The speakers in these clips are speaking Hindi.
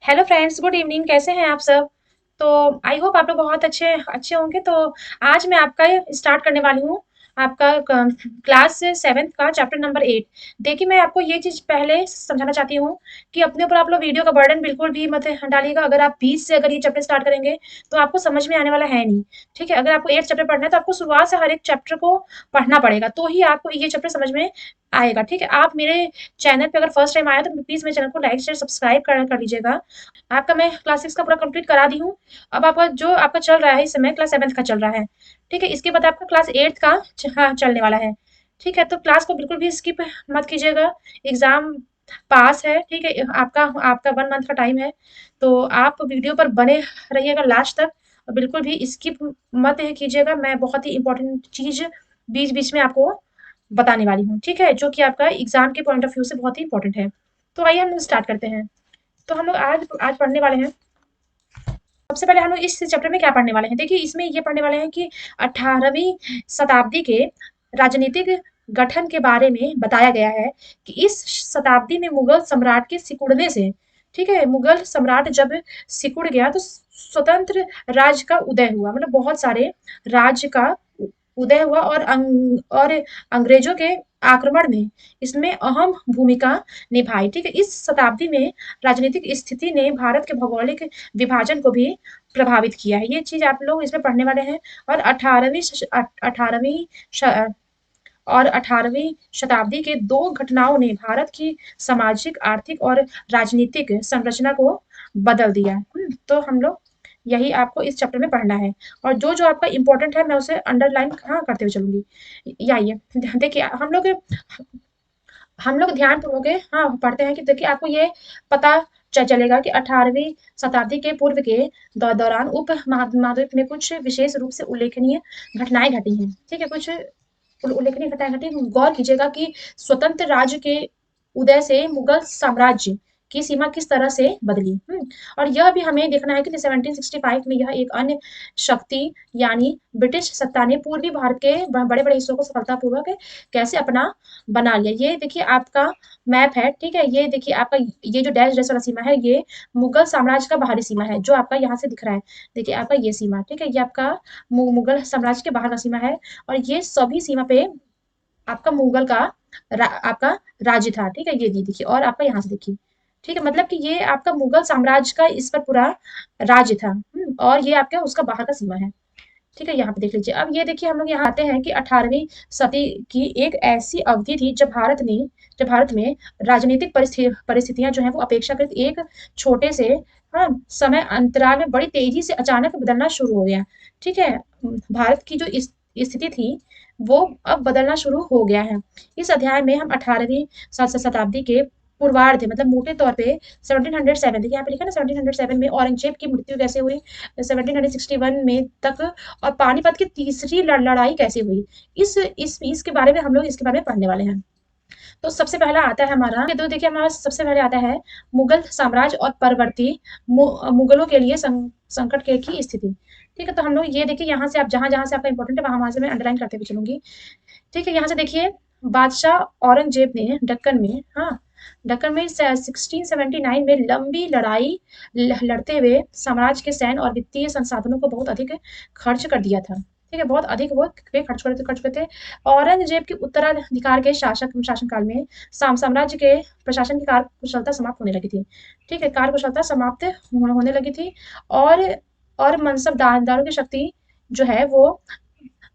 Hello friends, good evening. कैसे हैं आप सब? तो आई होप आप लोग बहुत अच्छे अच्छे होंगे। तो आज मैं आपका स्टार्ट करने वाली हूँ आपका क्लास सेवेंथ का चैप्टर नंबर 8। देखिए, मैं आपको ये चीज़ पहले समझाना चाहती हूँ कि अपने ऊपर आप लोग वीडियो का बर्डन बिल्कुल भी मत डालिएगा। अगर आप बीच से अगर ये चैप्टर स्टार्ट करेंगे तो आपको समझ में आने वाला है नहीं। ठीक है, अगर आपको 8 चैप्टर पढ़ना है तो आपको शुरुआत से हर एक चैप्टर को पढ़ना पड़ेगा, तो ही आपको ये चैप्टर समझ में आएगा। ठीक है, आप मेरे चैनल पे अगर फर्स्ट टाइम आया तो प्लीज मेरे चैनल को लाइक शेयर सब्सक्राइब कर लीजिएगा। आपका मैं क्लास 6 का पूरा कंप्लीट करा दी हूँ। अब आपका जो आपका चल रहा है इस समय क्लास 7th का चल रहा है। ठीक है, इसके बाद आपका क्लास 8th का हाँ चलने वाला है। ठीक है, तो क्लास को बिल्कुल भी स्किप मत कीजिएगा। एग्जाम पास है। ठीक है, आपका आपका 1 मंथ का टाइम है। तो आप वीडियो पर बने रहिएगा लास्ट तक, और बिल्कुल भी स्किप मत कीजिएगा। मैं बहुत ही इंपॉर्टेंट चीज बीच बीच में आपको बताने वाली हूँ। ठीक है, जो कि आपका एग्जाम के पॉइंट ऑफ व्यू से बहुत ही इंपॉर्टेंट है। तो आइए हम स्टार्ट करते हैं। तो हम लोग आज आज पढ़ने वाले हैं। सबसे पहले हम लोग इस चैप्टर में क्या पढ़ने वाले हैं, देखिए इसमें ये पढ़ने वाले हैं कि 18वीं शताब्दी के राजनीतिक गठन के बारे में बताया गया है कि इस शताब्दी में मुगल सम्राट के सिकुड़ने से, ठीक है, मुगल सम्राट जब सिकुड़ गया तो स्वतंत्र राज्य का उदय हुआ। मतलब बहुत सारे राज्य का उदय हुआ, और अंग्रेजों के आक्रमण में इसमें अहम भूमिका निभाई। ठीक है, इस शताब्दी में राजनीतिक स्थिति ने भारत के भौगोलिक विभाजन को भी प्रभावित किया है। ये चीज आप लोग इसमें पढ़ने वाले हैं। और 18वीं और 18वीं शताब्दी के दो घटनाओं ने भारत की सामाजिक, आर्थिक और राजनीतिक संरचना को बदल दिया। तो हम लोग यही आपको इस चैप्टर में पढ़ना है। और जो जो आपका इंपॉर्टेंट है मैं उसे अंडरलाइन हाँ करते हुए चलूंगी। या ये देखिए, हम लोग ध्यानपूर्वक हाँ पढ़ते हैं कि देखिए आपको ये पता चलेगा कि 18वीं शताब्दी के पूर्व के दौरान उप महाद्वीप में कुछ विशेष रूप से उल्लेखनीय घटनाएं घटी हैं। ठीक है, कुछ उल्लेखनीय घटनाएं घटी। गौर कीजिएगा कि स्वतंत्र राज्य के उदय से मुगल साम्राज्य की सीमा किस तरह से बदली। और यह भी हमें देखना है कि 1765 में यह एक अन्य शक्ति यानी ब्रिटिश सत्ता ने पूर्वी भारत के बड़े बड़े हिस्सों को सफलतापूर्वक कैसे अपना बना लिया। ये देखिए आपका मैप है। ठीक है, ये देखिए आपका ये जो डैश डैश वाला सीमा है ये मुगल साम्राज्य का बाहरी सीमा है, जो आपका यहाँ से दिख रहा है। देखिए आपका ये सीमा, ठीक है, ये आपका मुगल साम्राज्य के बाहर का सीमा है। और ये सभी सीमा पे आपका मुगल का आपका राज्य था। ठीक है, ये देखिए, और आपका यहाँ से देखिए। ठीक है, मतलब कि ये आपका मुगल साम्राज्य का इस पर पूरा राज्य था। और ये आपका उसका बाहर का सीमा है। ठीक है, यहाँ पे देख लीजिए। अब ये देखिए हम लोग यहाँ आते हैं कि 18वीं सदी की एक ऐसी अवधि थी जब भारत में राजनीतिक परिस्थितियां जो है वो अपेक्षाकृत एक छोटे से हाँ समय अंतराल में बड़ी तेजी से अचानक बदलना शुरू हो गया। ठीक है, भारत की जो स्थिति थी वो अब बदलना शुरू हो गया है। इस अध्याय में हम 18वीं शताब्दी के पूर्वार्ध, मतलब मोटे तौर पे 1707, देखिए यहाँ पे लिखा है ना 1707 में औरंगजेब की मृत्यु कैसे हुई, 1761 में तक, और पानीपत की तीसरी लड़ाई कैसे हुई, इसके बारे में हम लोग इसके बारे में पढ़ने वाले हैं। तो सबसे पहला आता है हमारा, तो देखिए हमारा सबसे पहले आता है मुगल साम्राज्य और परवर्ती मुगलों के लिए संकट के की स्थिति। ठीक है, तो हम लोग ये देखिए यहाँ से आप जहां जहां से आपका इंपॉर्टेंट है वहां से मैं अंडरलाइन करते हुए चलूंगी। ठीक है, यहाँ से देखिए बादशाह औरंगजेब ने दक्कन में हाँ दक्कन में 1679 में लंबी लड़ाई लड़ते हुए साम्राज्य के सैन्य और वित्तीय संसाधनों को बहुत अधिक खर्च कर दिया था। ठीक है, बहुत अधिक वो वे खर्च करते थे। औरंगजेब के उत्तराधिकार के शासनकाल में साम्राज्य के प्रशासन की कार्यकुशलता समाप्त होने लगी थी। ठीक है, कार्यकुशलता समाप्त होने लगी थी। और मनसबदारों की शक्ति जो है वो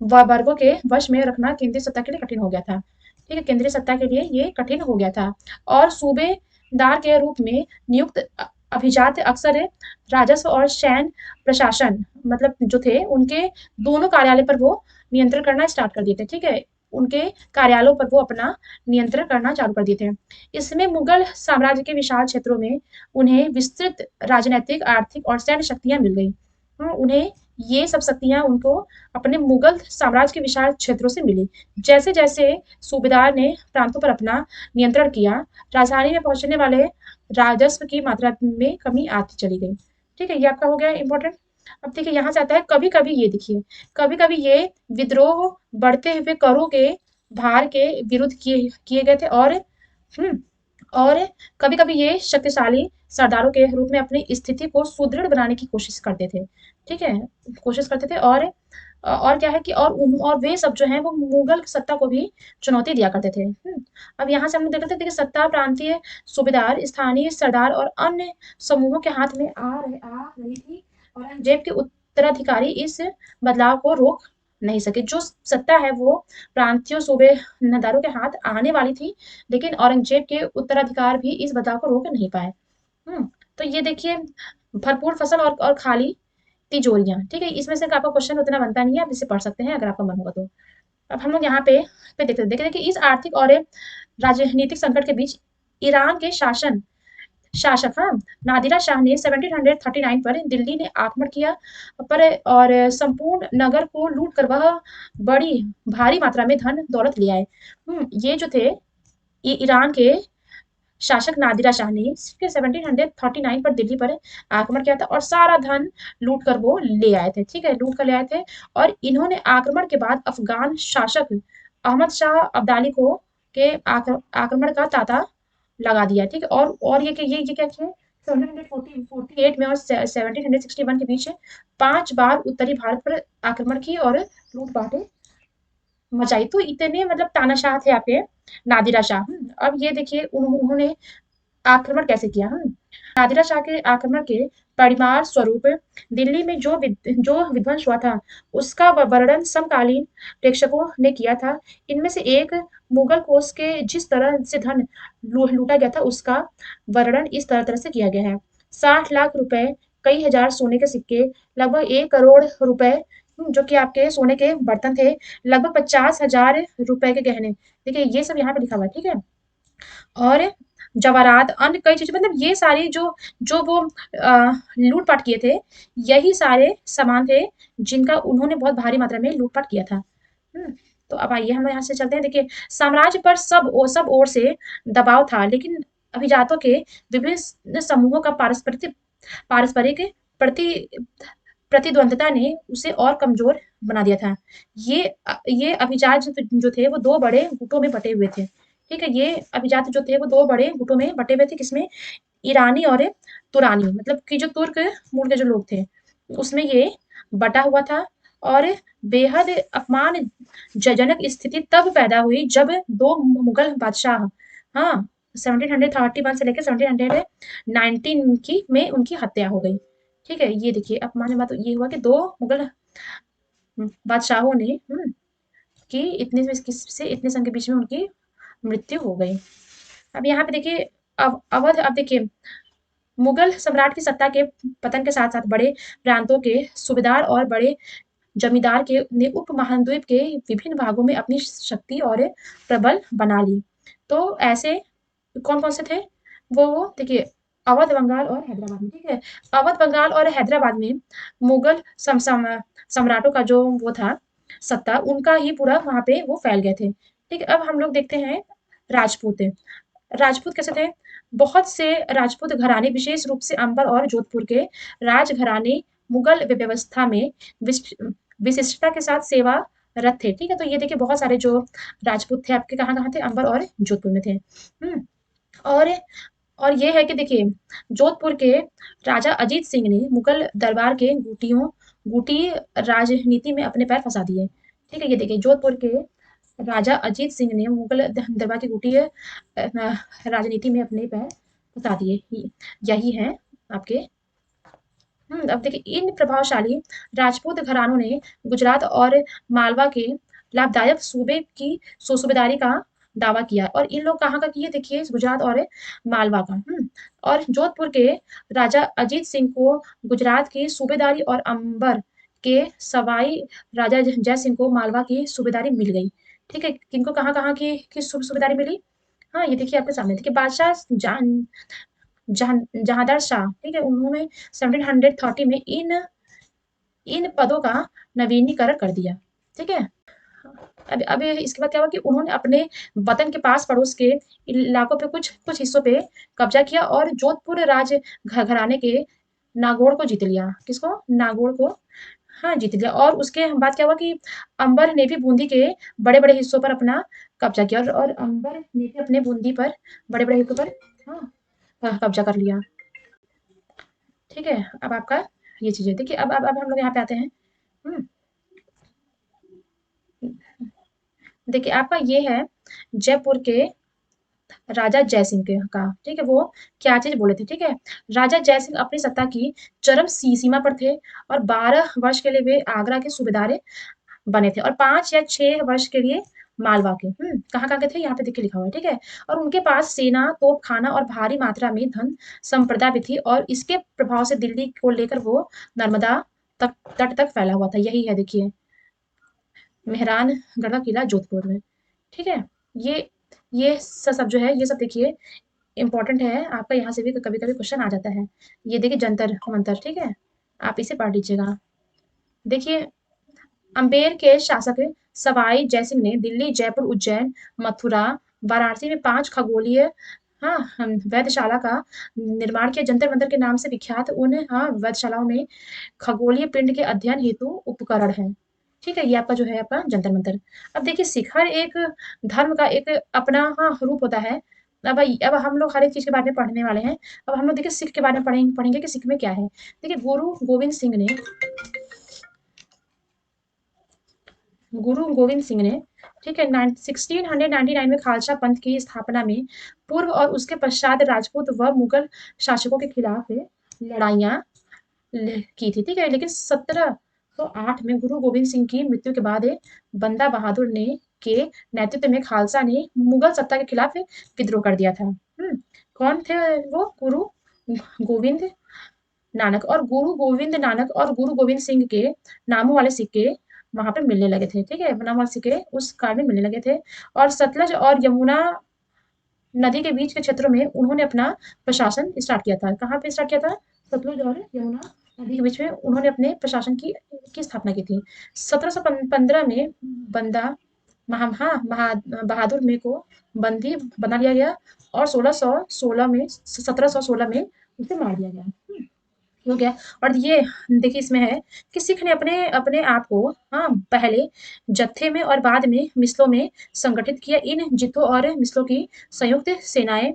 वर्गों के वश में रखना केंद्रीय सत्ता के लिए कठिन हो गया था। ठीक है, केंद्रीय सत्ता के लिए ये कठिन हो गया था। और सूबेदार के रूप में नियुक्त अभिजात अक्सर राजस्व और सैन्य प्रशासन, मतलब जो थे उनके दोनों कार्यालय पर वो नियंत्रण करना स्टार्ट कर दिए थे। ठीक है, उनके कार्यालयों पर वो अपना नियंत्रण करना चालू कर दिए थे। इसमें मुगल साम्राज्य के विशाल क्षेत्रों में उन्हें विस्तृत राजनीतिक, आर्थिक और सैन्य शक्तियां मिल गई। उन्हें ये सब शक्तियां उनको अपने मुगल साम्राज्य के विशाल क्षेत्रों से मिली। जैसे जैसे सूबेदार ने प्रांतों पर अपना नियंत्रण किया, राजधानी में पहुंचने वाले राजस्व की मात्रा में कमी आती चली गई। ठीक है, ये आपका हो गया इंपॉर्टेंट। अब देखिए यहाँ से आता है कभी कभी ये देखिए, कभी कभी ये विद्रोह बढ़ते हुए करों के भार के विरुद्ध किए किए गए थे। और हम्म और कभी-कभी ये शक्तिशाली सरदारों के रूप में अपनी स्थिति को सुदृढ़ बनाने की कोशिश करते थे। ठीक है? कोशिश करते थे और और क्या है कि और वे सब जो हैं वो मुगल सत्ता को भी चुनौती दिया करते थे। अब यहाँ से हम देख लेते थे कि सत्ता प्रांतीय सूबेदार, स्थानीय सरदार और अन्य समूहों के हाथ में आ रही थी। औरंगजेब के उत्तराधिकारी इस बदलाव को रोक नहीं सके। जो सत्ता है वो प्रांतीय सूबेदारों के हाथ आने वाली थी, लेकिन औरंगजेब के उत्तराधिकार भी इस बदलाव को रोक नहीं पाए। तो ये देखिए, भरपूर फसल और खाली तिजोरियां। ठीक है, इसमें से आपका क्वेश्चन उतना बनता नहीं है, आप इसे पढ़ सकते हैं अगर आपका मन होगा तो। अब हम लोग यहाँ पे देखते हैं कि इस आर्थिक और राजनीतिक संकट के बीच ईरान के शासक, हाँ, नादिरा शाह ने 1739 पर दिल्ली ने आक्रमण किया पर और संपूर्ण नगर को लूट कर वह बड़ी भारी मात्रा में धन दौलत ले आए। ये जो थे, ये ईरान के शासक नादिरा शाह ने 1739 पर दिल्ली पर आक्रमण किया था और सारा धन लूट कर वो ले आए थे। ठीक है, लूट कर ले आए थे और इन्होंने आक्रमण के बाद अफगान शासक अहमद शाह अब्दाली को के आक्रमण का तांता लगा दिया। ठीक है, और ये क्या थे, 1748 में और 1761 के बीच 5 बार उत्तरी भारत पर आक्रमण की और लूट बांटे मचाई। तो इतने मतलब तानाशाह थे आपके नादिरा शाह। अब ये देखिए उन्होंने आक्रमण कैसे किया। नादिरा शाह के आक्रमण के परिणाम स्वरूप दिल्ली में जो विध्वंस हुआ था उसका वर्णन समकालीन प्रेक्षकों ने किया था। इनमें से एक, मुगल कोष के जिस तरह से धन लूटा गया था उसका वर्णन इस तरह से किया गया है। 60 लाख रुपए, कई हजार सोने के सिक्के, लगभग 1 करोड़ रुपए जो कि आपके सोने के बर्तन थे, लगभग 50,000 रुपए के गहने। देखिए ये सब यहाँ पे लिखा हुआ है। ठीक है, और जवाहरात, अन्य कई चीजें, मतलब ये सारी जो जो वो लूटपाट किए थे, यही सारे सामान थे जिनका उन्होंने बहुत भारी मात्रा में लूटपाट किया था। तो अब आइए हम यहाँ से चलते हैं। देखिए, साम्राज्य पर सब ओर से दबाव था, लेकिन अभिजातों के विभिन्न समूहों का पारस्परिक प्रति प्रतिद्वंद्विता ने उसे और कमजोर बना दिया था। ये अभिजात जो थे वो 2 बड़े गुटों में बटे हुए थे। ठीक है, ये अभिजात जो थे वो 2 बड़े गुटों में बटे हुए थे। किसमें? ईरानी और तुरानी, मतलब कि जो तुर्क मूल के जो लोग थे उसमें ये बटा हुआ था। और बेहद अपमानजनक स्थिति तब पैदा हुई जब 2 मुगल बादशाह, हाँ, 1731 से लेकर 1719 की में उनकी हत्या हो गई। ठीक है, ये देखिए अपमान बात ये हुआ कि 2 मुगल बादशाहों ने कि इतने सन के बीच में उनकी मृत्यु हो गई। अब यहाँ पे देखिए, अवध, अब देखिए मुगल सम्राट की सत्ता के पतन के साथ साथ बड़े प्रांतों के सूबेदार और बड़े जमींदार के ने उप महाद्वीप के विभिन्न भागों में अपनी शक्ति और प्रबल बना ली। तो ऐसे कौन कौन से थे वो देखिए, अवध, बंगाल और हैदराबाद में। ठीक है, अवध, बंगाल और हैदराबाद में मुगल सम्राटों का जो वो था सत्ता, उनका ही पूरा वहां पे वो फैल गए थे। ठीक है, अब हम लोग देखते हैं राजपूत। राजपूत कैसे थे? बहुत से राजपूत घराने, विशेष रूप से अंबर और जोधपुर के राजघराने, मुगल व्यवस्था में विशिष्टता के साथ सेवारत थे। ठीक है, तो ये देखिए बहुत सारे जो राजपूत थे आपके कहाँ कहाँ थे, अंबर और जोधपुर में थे। और और ये है कि देखिए, जोधपुर के राजा अजीत सिंह ने मुगल दरबार के गुटी राजनीति में अपने पैर फंसा दिए। ठीक है, ये देखिए जोधपुर के राजा अजीत सिंह ने मुगल दरबार की गुटी राजनीति में अपने पैर फंसा दिए। यही है आपके। अब देखिए, इन प्रभावशाली राजपूत घरानों ने गुजरात और मालवा के लाभदायक सूबे की सूबेदारी का दावा किया। और इन लोग कहाँ का किए? देखिए, गुजरात और मालवा का। और जोधपुर के राजा अजीत सिंह को गुजरात की सूबेदारी और अंबर के सवाई राजा जय सिंह को मालवा की सूबेदारी मिल गई। ठीक है, किनको कहाँ कहाँ की सूबेदारी मिली? हाँ, ये देखिए आपके सामने। देखिए, बादशाह जहांदार शाह, ठीक है, उन्होंने 1730 में इन इन पदों का नवीनीकरण कर दिया। ठीक है, अब इसके बाद क्या हुआ कि उन्होंने अपने वतन के पास पड़ोस के इलाकों पे कुछ कुछ हिस्सों पे कब्जा किया और जोधपुर राज घराने के नागौर को जीत लिया। किसको? नागौर को, हाँ, जीत लिया। और उसके बाद क्या हुआ कि अंबर ने भी बूंदी के बड़े बड़े हिस्सों पर अपना कब्जा किया और अंबर ने भी अपने बूंदी पर बड़े बड़े हिस्सों पर कब्जा कर लिया। ठीक है, अब आपका ये चीजें देखिए। अब हम लोग यहाँ पे आते हैं। हम्म, देखिए आपका ये है जयपुर के राजा जयसिंह के का। ठीक है, वो क्या चीज बोले थे। ठीक है, राजा जयसिंह अपनी सत्ता की चरम सीमा पर थे और 12 वर्ष के लिए वे आगरा के सूबेदार बने थे और 5 या 6 वर्ष के लिए मालवा के। कहाँ कहाँ के थे यहाँ पे देखिए लिखा हुआ है। ठीक है, और उनके पास सेना, तोपखाना और भारी मात्रा में धन संपदा भी थी और इसके प्रभाव से दिल्ली को लेकर वो नर्मदा तक तट तक फैला हुआ था। यही है देखिए, मेहरानगढ़ का किला जोधपुर में। ठीक है, ये ये सब जो है ये सब देखिए इंपॉर्टेंट है आपका। यहाँ से भी कभी कभी क्वेश्चन आ जाता है। ये देखिए जंतर मंतर। ठीक है, आप इसे पढ़ लीजिएगा। देखिए अम्बेर के शासक सवाई जयसिंह ने दिल्ली, जयपुर, उज्जैन, मथुरा, वाराणसी में 5 खगोलीय वेधशाला का निर्माण किया। जंतर मंतर के नाम से विख्यात उन वेधशालाओं में खगोलीय पिंड के अध्ययन हेतु उपकरण है। ठीक है, ये आपका जो है आपका जंतर मंतर। अब देखिए शिखर एक धर्म का एक अपना रूप होता है। अब हम लोग हर एक चीज के बारे में पढ़ने वाले हैं। अब हम लोग देखिए सिख के बारे में पढ़ेंगे कि सिख में क्या है। देखिए गुरु गोविंद सिंह ने ठीक है 1699 में खालसा पंथ की स्थापना में पूर्व और उसके पश्चात राजपूत व मुगल शासकों के खिलाफ लड़ाइयाँ की थी। ठीक है, लेकिन 1708 में गुरु गोविंद सिंह की मृत्यु के बाद बंदा बहादुर ने के नेतृत्व में खालसा ने मुगल सत्ता के खिलाफ विद्रोह कर दिया था। कौन थे वो? गोविंद गुरु गोविंद नानक और गुरु गोविंद सिंह के नामों वाले सिक्के वहां पर मिलने लगे थे। ठीक है, नाम वाले सिक्के उस काल में मिलने लगे थे और सतलज और यमुना नदी के बीच के क्षेत्रों में उन्होंने अपना प्रशासन स्टार्ट किया था। कहाँ पे स्टार्ट किया था? सतलुज और यमुना नदी के बीच में उन्होंने अपने प्रशासन की स्थापना की थी। 1715 में बंदा बहादुर में को बंदी बना लिया गया और 1716 में उसे मार दिया गया। हो गया। और ये देखिए इसमें है कि सिख ने अपने अपने आप को पहले जत्थे में और बाद में मिसलों में संगठित किया। इन जितों और मिसलों की संयुक्त सेनाएं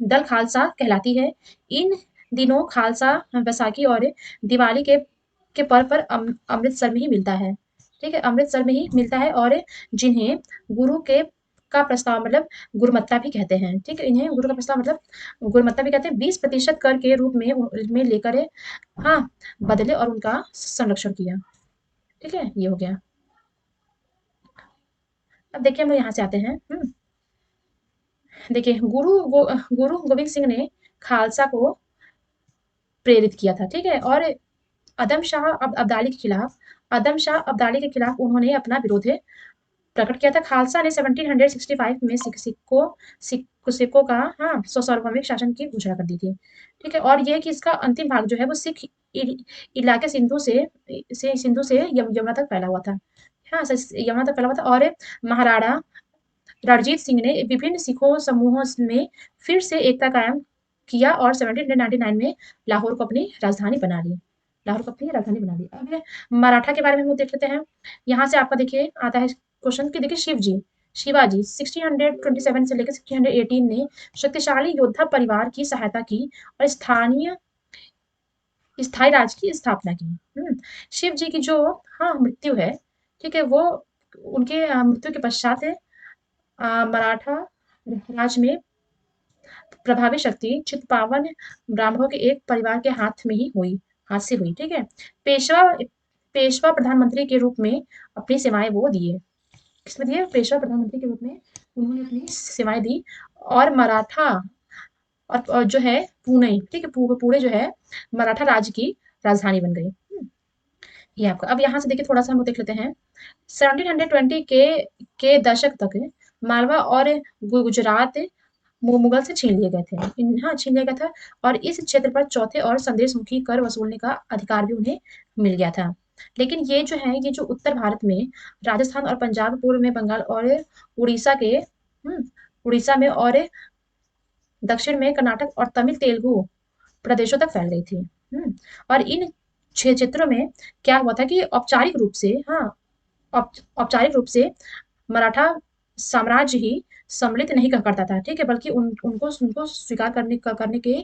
दल खालसा कहलाती है। इन दिनों खालसा बैसाखी और दिवाली के पर्व पर अमृतसर में ही मिलता है। ठीक है, अमृतसर में ही मिलता है और जिन्हें गुरु के का प्रस्ताव मतलब गुरुमत्ता भी कहते हैं। ठीक है, इन्हें गुरु का प्रस्ताव मतलब गुरुमत्ता भी कहते हैं। 20% कर के रूप में लेकर हाँ बदले और उनका संरक्षण किया। ठीक है, ये हो गया। अब देखिए हम लोग यहाँ से आते हैं। देखिए गुरु गोविंद सिंह ने खालसा को प्रेरित किया था। ठीक है, और अदम शाह अब्दाली के खिलाफ उन्होंने अपना विरोध प्रकट किया था। खालसा ने 1765 में सिखों का सार्वभौमिक शासन की घोषणा कर दी थी। ठीक है, और ये कि इसका अंतिम भाग जो है वो सिख इलाके सिंधु से यमुना तक फैला हुआ था। यमुना तक फैला हुआ था और महाराणा रणजीत सिंह ने विभिन्न सिखों समूहों में फिर से एकता कायम किया और 1799 में लाहौर को अपनी राजधानी बना ली। अब मराठा के बारे में हम लोग देख लेते हैं। यहाँ से आपका देखिए आता है क्वेश्चन कि देखिए शिवाजी 1627 से लेकर 1618 ने शक्तिशाली योद्धा परिवार की सहायता की और स्थायी राज्य की स्थापना की। शिव जी की जो मृत्यु है, ठीक है, वो उनके मृत्यु के पश्चात मराठा राज में प्रभावी शक्ति चित्पावन ब्राह्मणों के एक परिवार के हाथ से हुई। ठीक है, पेशवा पेशवा प्रधानमंत्री के रूप में अपनी सेवाएं वो दिए। किसमें दिए? पेशवा प्रधानमंत्री के रूप में उन्होंने अपनी सेवाएं दी और मराठा और जो है पुणे, ठीक है, पुणे जो है मराठा राज्य की राजधानी बन गई। ये आपका। अब यहाँ से देखिए थोड़ा सा हम देख लेते हैं। 1720 के दशक तक मालवा और गुजरात मुगल से छीन लिए गए थे। छीन लिया गया था और इस क्षेत्र पर चौथे और संदेशमुखी कर वसूलने का अधिकार भी उन्हें मिल गया था। लेकिन ये जो है ये जो उत्तर भारत में राजस्थान और पंजाब, पूर्व में बंगाल और उड़ीसा के उड़ीसा में और दक्षिण में कर्नाटक और तमिल तेलुगु प्रदेशों तक फैल गई थी। और इन क्षेत्रों में क्या हुआ था कि औपचारिक रूप से मराठा साम्राज्य ही सम्मिलित नहीं करता था, ठीक है? बल्कि उनको उनको स्वीकार करने के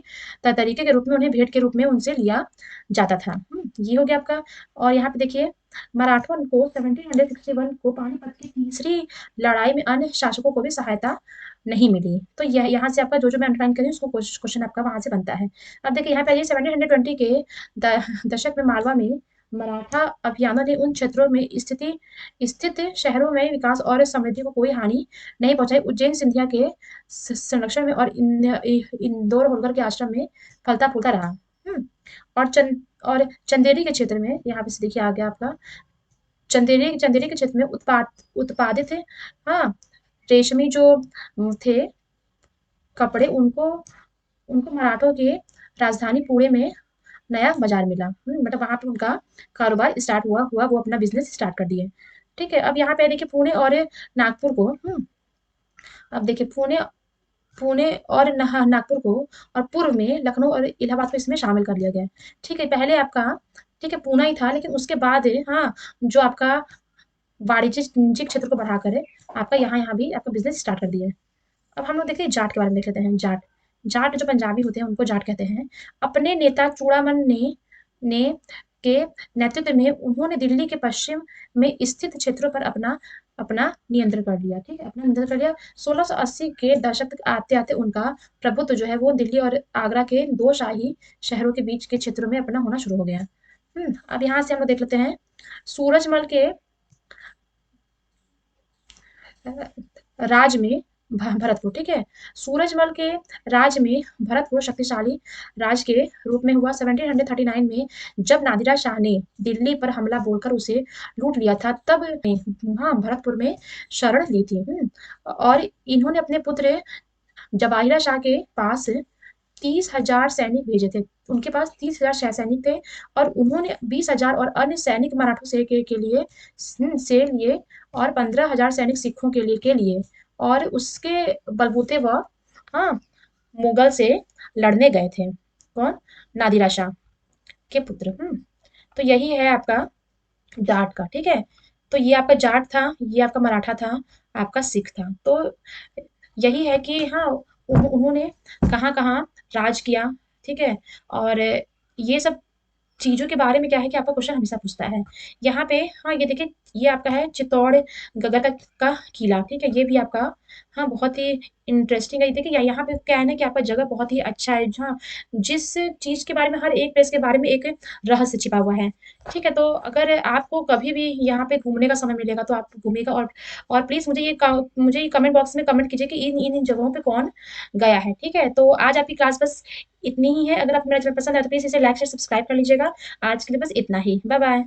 तरीके के रूप में उन्हें भेंट के रूप में उनसे लिया जाता था। ये हो गया आपका। और यहाँ पे देखिए मराठों को 1761 को पानीपत की तीसरी लड़ाई में अन्य शासकों को भी सहायता नहीं मिली। तो यह यहाँ से आपका जो मैं अंडरलाइन करी उसको क्वेश्चन आपका वहां से बनता है। अब देखिए यहाँ पे आइए 1720 के दशक में मालवा में मराठा अभियानों ने उन क्षेत्रों में स्थित शहरों में विकास और समृद्धि को कोई हानि नहीं पहुंचाई। उज्जैन सिंधिया के संरक्षण में और इंदौर होलकर के आश्रम में फलता फूलता रहा। और चंदेरी के क्षेत्र में यहाँ पे से देखिए आ गया आपका चंदेरी के क्षेत्र में उत्पादित हाँ रेशमी जो थे कपड़े उनको उनको मराठों के राजधानी पुणे में नया बाजार मिला। मतलब वहां पे उनका कारोबार स्टार्ट हुआ वो अपना बिजनेस स्टार्ट कर दिए। ठीक है, अब यहाँ पे देखिए पुणे और नागपुर को अब देखिए पुणे पुणे और नागपुर को और पूर्व में लखनऊ और इलाहाबाद को इसमें शामिल कर लिया गया है। ठीक है, पहले आपका ठीक है पूना ही था, लेकिन उसके बाद हाँ जो आपका वाणिज्यिक क्षेत्र को बढ़ाकर है आपका यहाँ यहाँ भी आपका बिजनेस स्टार्ट कर दिया है। अब हम लोग देखते हैं जाट के बारे में देख लेते हैं। जाट जाट जो पंजाबी होते हैं उनको जाट कहते हैं। अपने नेता चूड़ामन ने के नेतृत्व में उन्होंने दिल्ली के पश्चिम में स्थित क्षेत्रों पर अपना अपना नियंत्रण कर लिया। ठीक है, अपना नियंत्रण कर लिया। 1680 के दशक तक आते आते उनका प्रभुत्व जो है वो दिल्ली और आगरा के दो शाही शहरों के बीच के क्षेत्रों में अपना होना शुरू हो गया। अब यहाँ से हम लोग देख लेते हैं सूरजमल के राज में भरतपुर। ठीक है, सूरजमल के राज में भरतपुर शक्तिशाली राज के रूप में हुआ। 1739 में जब नादिरा शाह ने दिल्ली पर हमला बोलकर उसे लूट लिया था तब हाँ भरतपुर में शरण ली थी। और इन्होंने अपने पुत्र जवाहिरा शाह के पास 30,000 सैनिक भेजे थे। उनके पास 30,000 सैनिक थे और उन्होंने 20,000 और अन्य सैनिक मराठों से के लिए लिए और 15,000 सैनिक सिखों के लिए और उसके बलबूते वह हाँ मुगल से लड़ने गए थे। कौन? नादिरा शाह के पुत्र। तो यही है आपका जाट का। ठीक है, तो ये आपका जाट था, ये आपका मराठा था, आपका सिख था। तो यही है कि हाँ उन्होंने कहाँ कहाँ राज किया। ठीक है, और ये सब चीजों के बारे में क्या है कि आपका क्वेश्चन हमेशा पूछता है। यहाँ पे हाँ ये देखिए ये आपका है चित्तौड़गढ़ का किला। ठीक है, ये भी आपका हाँ बहुत ही इंटरेस्टिंग है। देखिए यहाँ पे क्या है ना कि आपका जगह बहुत ही अच्छा है। हाँ, जिस चीज के बारे में हर एक प्लेस के बारे में एक रहस्य छिपा हुआ है। ठीक है, तो अगर आपको कभी भी यहाँ पे घूमने का समय मिलेगा तो आप घूमिएगा। और प्लीज मुझे ये कमेंट बॉक्स में कमेंट कीजिए कि इन इन इन जगहों पे कौन गया है। ठीक है, तो आज आपकी क्लास बस इतनी ही है। अगर आपको मेरा चैनल पसंद है तो प्लीज इसे लाइक शेयर सब्सक्राइब कर लीजिएगा। आज के लिए बस इतना ही। Bye bye.